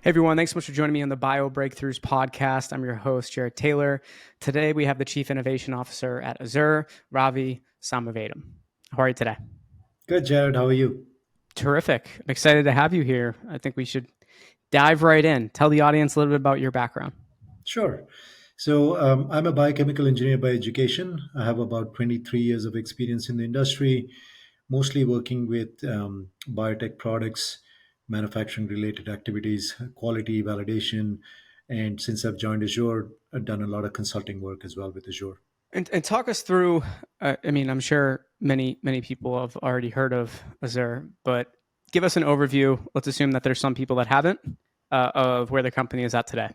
Hey everyone, thanks so much for joining me on the Bio Breakthroughs podcast. I'm your host, Jared Taylor. Today we have the Chief Innovation Officer at Azzur, Ravi Samavedam. How are you today? Good, Jared. How are you? Terrific. I'm excited to have you here. I think we should dive right in. Tell the audience a little bit about your background. Sure. I'm a biochemical engineer by education. I have about 23 years of experience in the industry, mostly working with biotech products, manufacturing related activities, quality validation. And since I've joined Azure, I've done a lot of consulting work as well with Azure. And talk us through, I'm sure many people have already heard of Azzur, but give us an overview. Let's assume that there's some people that haven't of where the company is at today.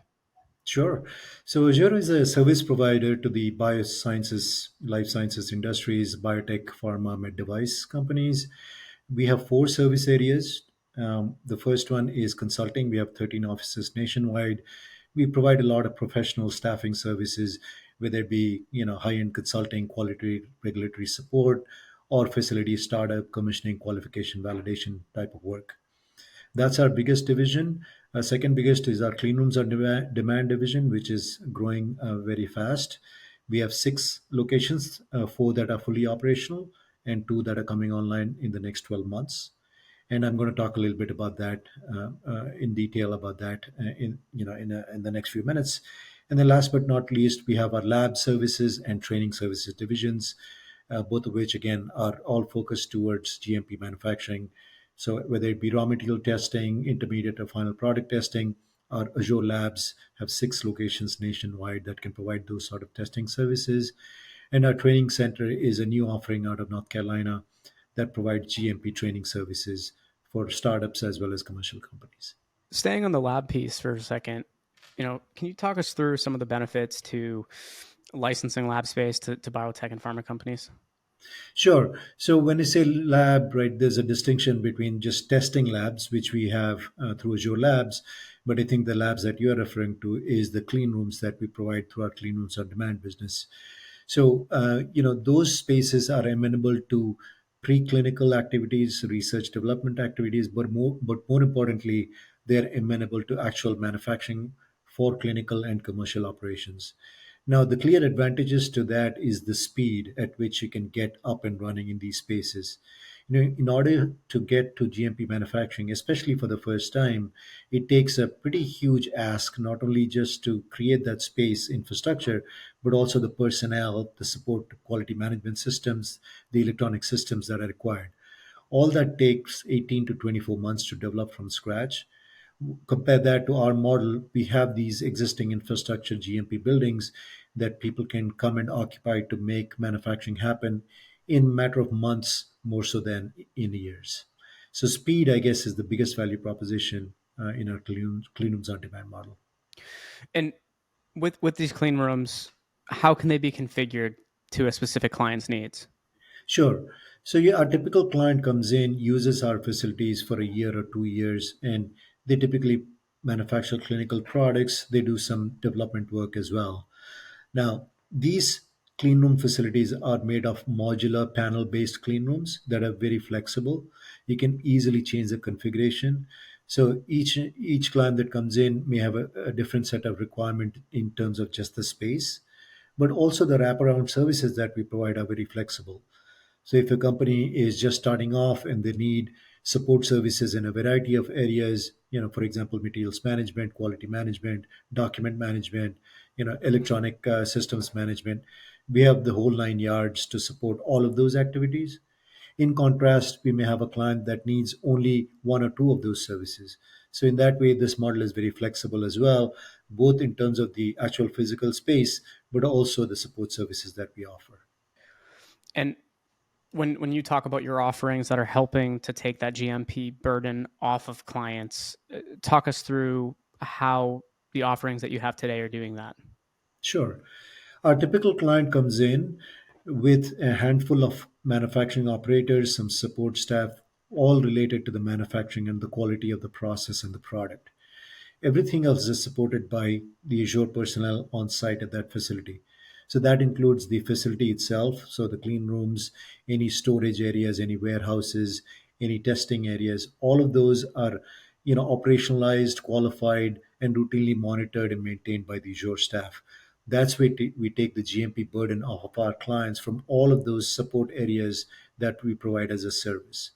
Sure. So Azure is a service provider to the biosciences, life sciences industries, biotech, pharma, med device companies. We have four service areas. The first one is consulting. We have 13 offices nationwide. We provide a lot of professional staffing services, whether it be high-end consulting, quality regulatory support, or facility startup, commissioning, qualification, validation type of work. That's our biggest division. Second biggest is our clean rooms on demand division, which is growing very fast. We have six locations, four that are fully operational, and two that are coming online in the next 12 months. And I'm going to talk a little bit about that in detail about that in the next few minutes. And then last but not least, we have our lab services and training services divisions, both of which again are all focused towards GMP manufacturing. So whether it be raw material testing, intermediate or final product testing, our Azure labs have six locations nationwide that can provide those sort of testing services. And our training center is a new offering out of North Carolina that provides GMP training services for startups as well as commercial companies. Staying on the lab piece for a second, can you talk us through some of the benefits to licensing lab space to biotech and pharma companies? Sure. So when you say lab, right, there's a distinction between just testing labs, which we have through Azure Labs. But I think the labs that you're referring to is the clean rooms that we provide through our clean rooms on demand business. So, those spaces are amenable to preclinical activities, research development activities, but more importantly, they're amenable to actual manufacturing for clinical and commercial operations. Now, the clear advantages to that is the speed at which you can get up and running in these spaces. In order to get to GMP manufacturing, especially for the first time, it takes a pretty huge ask, not only just to create that space infrastructure, but also the personnel, the support quality management systems, the electronic systems that are required. All that takes 18 to 24 months to develop from scratch. Compare that to our model, we have these existing infrastructure GMP buildings that people can come and occupy to make manufacturing happen in a matter of months more so than in years. So speed, I guess, is the biggest value proposition in our clean rooms on demand model. And with these clean rooms, how can they be configured to a specific client's needs? Sure. So yeah, our typical client comes in, uses our facilities for a year or 2 years, and they typically manufacture clinical products. They do some development work as well. Now, these clean room facilities are made of modular panel based clean rooms that are very flexible. You can easily change the configuration. So each client that comes in may have a different set of requirement in terms of just the space, but also the wraparound services that we provide are very flexible. So if a company is just starting off and they need support services in a variety of areas, for example, materials management, quality management, document management, electronic systems management, we have the whole 9 yards to support all of those activities. In contrast, we may have a client that needs only one or two of those services. So in that way, this model is very flexible as well, both in terms of the actual physical space, but also the support services that we offer. And when you talk about your offerings that are helping to take that GMP burden off of clients, talk us through how the offerings that you have today are doing that. Sure. Our typical client comes in with a handful of manufacturing operators, some support staff, all related to the manufacturing and the quality of the process and the product. Everything else is supported by the Azure personnel on site at that facility. So that includes the facility itself, so the clean rooms, any storage areas, any warehouses, any testing areas, all of those are operationalized, qualified, and routinely monitored and maintained by the Azure staff. That's where we take the GMP burden off of our clients from all of those support areas that we provide as a service.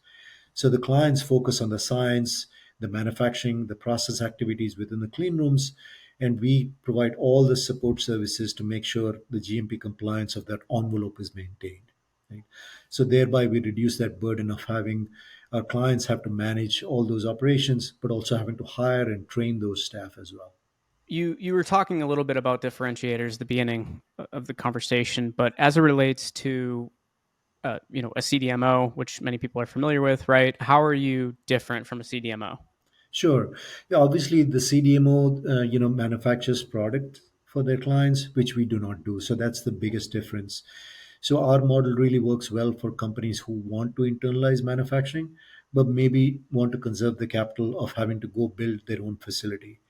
So the clients focus on the science, the manufacturing, the process activities within the clean rooms, and we provide all the support services to make sure the GMP compliance of that envelope is maintained. Right? So thereby we reduce that burden of having our clients have to manage all those operations, but also having to hire and train those staff as well. You were talking a little bit about differentiators at the beginning of the conversation, but as it relates to a CDMO, which many people are familiar with, right? How are you different from a CDMO? Sure. Yeah, obviously the CDMO, manufactures product for their clients, which we do not do. So that's the biggest difference. So our model really works well for companies who want to internalize manufacturing, but maybe want to conserve the capital of having to go build their own facility.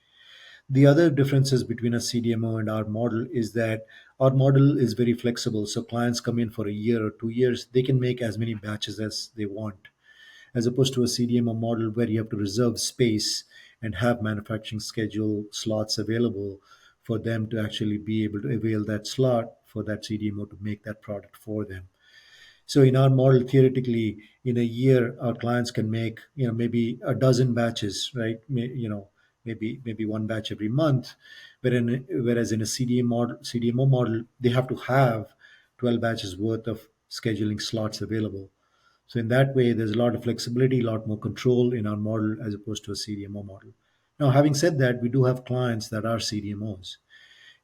The other differences between a CDMO and our model is that our model is very flexible. So clients come in for a year or 2 years, they can make as many batches as they want, as opposed to a CDMO model where you have to reserve space and have manufacturing schedule slots available for them to actually be able to avail that slot for that CDMO to make that product for them. So in our model, theoretically, in a year, our clients can make maybe a dozen batches, right? Maybe one batch every month. Whereas in a CDMO model, they have to have 12 batches worth of scheduling slots available. So in that way, there's a lot of flexibility, a lot more control in our model as opposed to a CDMO model. Now, having said that, we do have clients that are CDMOs.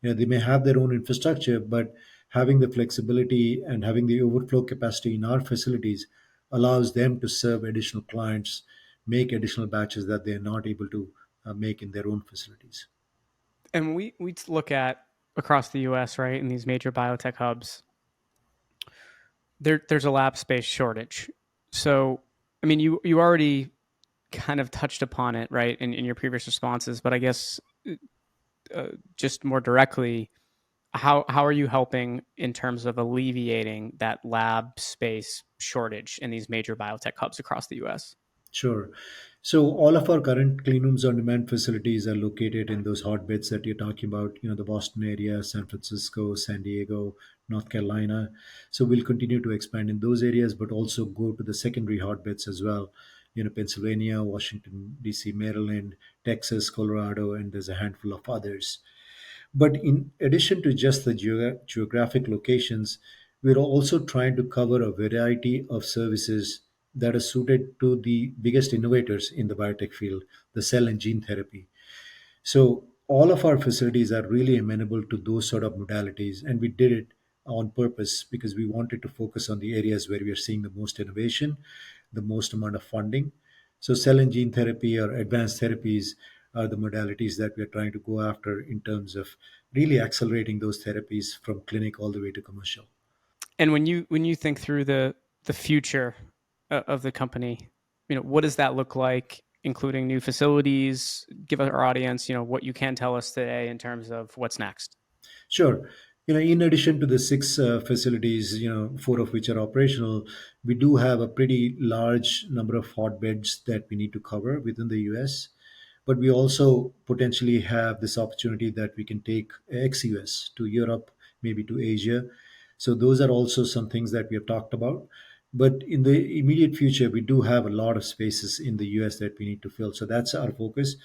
They may have their own infrastructure, but having the flexibility and having the overflow capacity in our facilities allows them to serve additional clients, make additional batches that they're not able to make in their own facilities. And we look at across the U.S. right in these major biotech hubs, there's a lab space shortage. So, I mean, you already kind of touched upon it right in your previous responses, but I guess just more directly, how are you helping in terms of alleviating that lab space shortage in these major biotech hubs across the U.S.? Sure. So all of our current clean rooms on demand facilities are located in those hotbeds that you're talking about, the Boston area, San Francisco, San Diego, North Carolina. So we'll continue to expand in those areas, but also go to the secondary hotbeds as well. Pennsylvania, Washington, D.C., Maryland, Texas, Colorado, and there's a handful of others. But in addition to just the geographic locations, we're also trying to cover a variety of services that are suited to the biggest innovators in the biotech field, the cell and gene therapy. So all of our facilities are really amenable to those sort of modalities, and we did it on purpose because we wanted to focus on the areas where we are seeing the most innovation, the most amount of funding. So cell and gene therapy or advanced therapies are the modalities that we are trying to go after in terms of really accelerating those therapies from clinic all the way to commercial. And when you think through the future of the company, what does that look like, including new facilities? Give our audience, what you can tell us today in terms of what's next. Sure. In addition to the six facilities, four of which are operational, we do have a pretty large number of hotbeds that we need to cover within the US. But we also potentially have this opportunity that we can take ex-US to Europe, maybe to Asia. So those are also some things that we have talked about. But in the immediate future, we do have a lot of spaces in the US that we need to fill. So that's our focus,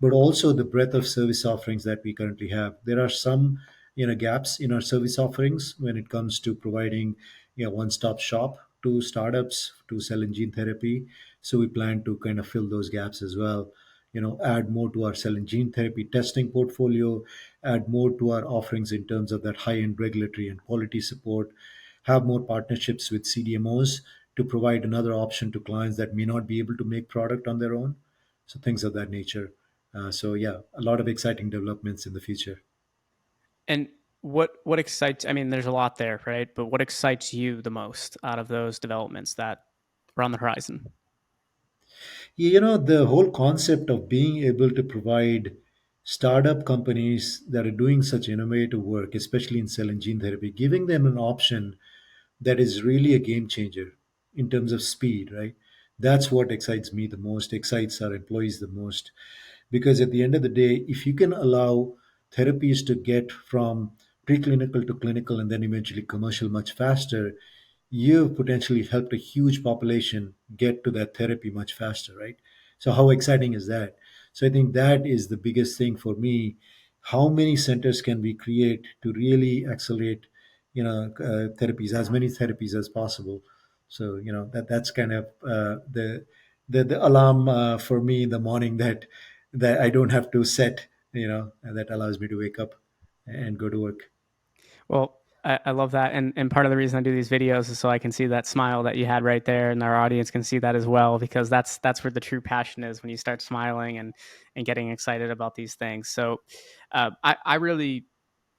but also the breadth of service offerings that we currently have. There are some gaps in our service offerings when it comes to providing one-stop shop to startups to cell and gene therapy. So we plan to kind of fill those gaps as well. Add more to our cell and gene therapy testing portfolio, add more to our offerings in terms of that high-end regulatory and quality support, have more partnerships with CDMOs to provide another option to clients that may not be able to make product on their own. So things of that nature. So yeah, a lot of exciting developments in the future. And what excites? I mean, there's a lot there, right? But what excites you the most out of those developments that are on the horizon? The whole concept of being able to provide startup companies that are doing such innovative work, especially in cell and gene therapy, giving them an option that is really a game changer in terms of speed, right? That's what excites me the most, excites our employees the most. Because at the end of the day, if you can allow therapies to get from preclinical to clinical and then eventually commercial much faster, you've potentially helped a huge population get to that therapy much faster, right? So, how exciting is that? So, I think that is the biggest thing for me. How many centers can we create to really accelerate, therapies, as many therapies as possible? So, that's kind of the alarm for me in the morning that I don't have to set, and that allows me to wake up and go to work. Well, I love that, and part of the reason I do these videos is so I can see that smile that you had right there, and our audience can see that as well, because that's where the true passion is, when you start smiling and getting excited about these things. So, I really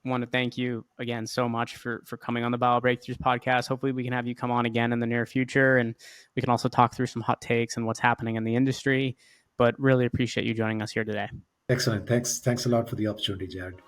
want to thank you again so much for coming on the Bio Breakthroughs podcast. Hopefully, we can have you come on again in the near future, and we can also talk through some hot takes and what's happening in the industry. But really appreciate you joining us here today. Excellent. Thanks. Thanks a lot for the opportunity, Jared.